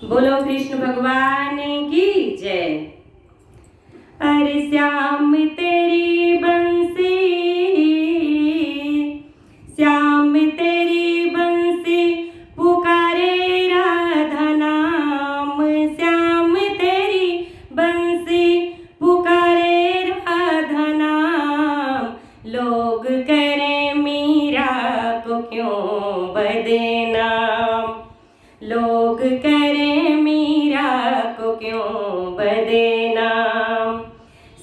बोलो कृष्ण भगवान की जय। अरे श्याम तेरी बंसी, श्याम तेरी बंसी पुकारे राधा नाम। श्याम तेरी बंसी पुकारे राधा नाम। लोग करें मीरा को क्यों बदनाम। लोग करें मीरा को क्यों बदनाम।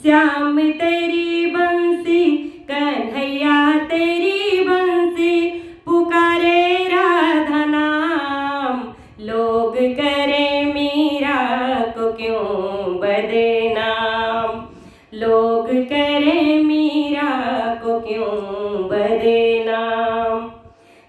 श्याम तेरी बंसी कन्हैया तेरी बंसी पुकारे राधा नाम। लोग करें मीरा को क्यों बदनाम। लोग करें मीरा को क्यों बदनाम।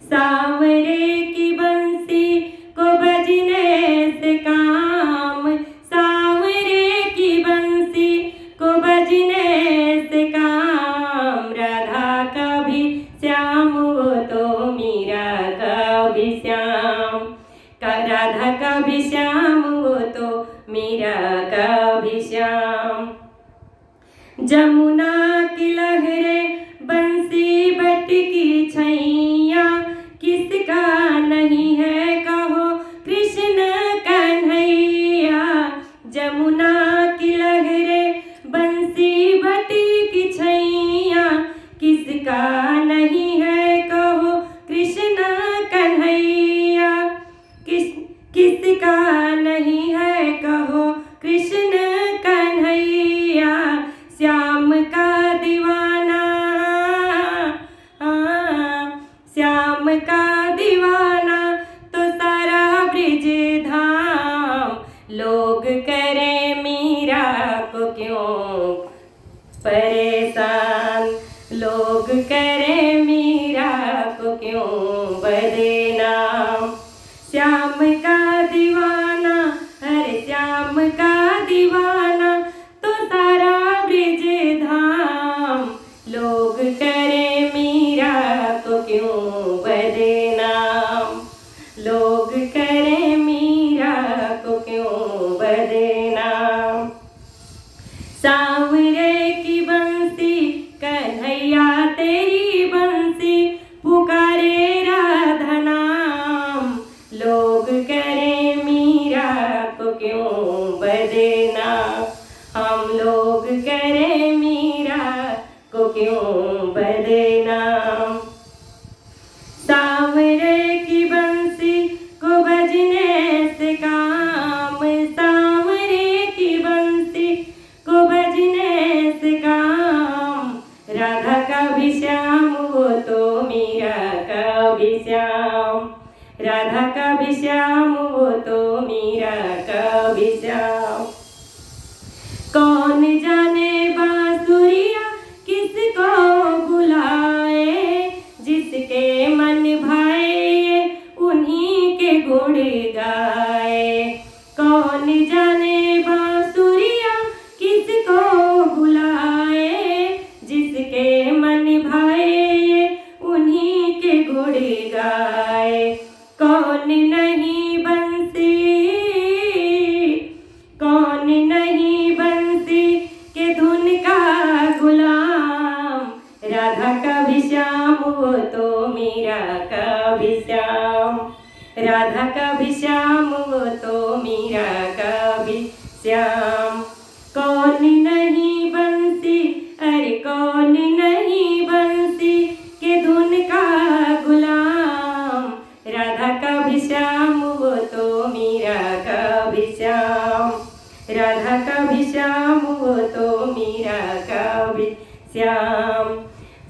सांवरे की बंसी को बजने से काम। सांवरे की बंसी को बजने से काम। राधा का भी श्याम वो तो मीरा का भी श्याम। राधा का भी श्याम वो तो मीरा का भी श्याम। जमुना की लहरें बंसी बट की छैया। किसका नहीं है कहो कृष्ण कन्हैया। जमुना की लहरें बंसी बट की छैया। किसका नहीं है कहो कृष्ण कन्हैया। किसका नहीं है कहो कृष्ण कन्हैया। श्याम का दीवाना, श्याम का दीवाना तो सारा ब्रिज धाम। लोग करें मीरा को क्यों परेशान। लोग करें मीरा को क्यों बदनाम। श्याम का दीवाना, अरे श्याम का दीवाना तो सारा ब्रिज धाम। लोग करें मीरा को क्यों बदनाम। लोग करें मीरा को क्यों बदनाम। सांवरे की बंसी कन्हैया तेरी बंसी पुकारे राधा नाम। लोग करें मीरा को क्यों बदनाम। हम लोग करें मीरा को क्यों बदनाम। सांवरे की बंसी को बजने से काम। सांवरे की बंसी को बजने से काम। राधा का भी श्याम वो तो मीरा का भी श्याम। राधा का भी श्याम वो तो मीरा का भी श्याम। कौन जाने बांसुरिया किसको बुलाए। जिसके मन भाए उन्हीं के गुण गाए। कौन जाने बांसुरिया किसको बुलाए। जिसके मन भाए उन्हीं के गुण गाए। कौन नहीं बंसी, कौन नहीं बंसी के धुन का गुलाम। राधा का भी श्याम वो तो मीरा का भी श्याम। राधा का भी श्याम वो तो मीरा का भी श्याम। कौन नहीं बंसी, अरे कौन नहीं बंसी के धुन का गुलाम। राधा का भी श्याम वो तो मीरा का भी श्याम। राधा का भी श्याम वो तो मीरा का भी श्याम।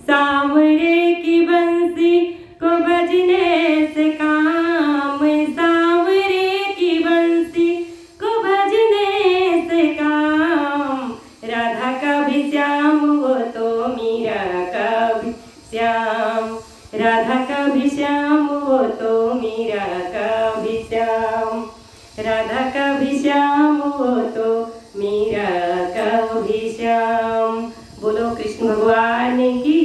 सांवरे की बंसी को बजने से काम। सांवरे की बंसी को बजने से काम। राधा का भी श्याम वो तो मीरा का भी श्याम। राधा का भी श्याम वो तो मीरा का भी श्याम। राधा का भी श्याम वो तो मीरा का भी श्याम। बोलो कृष्ण भगवान की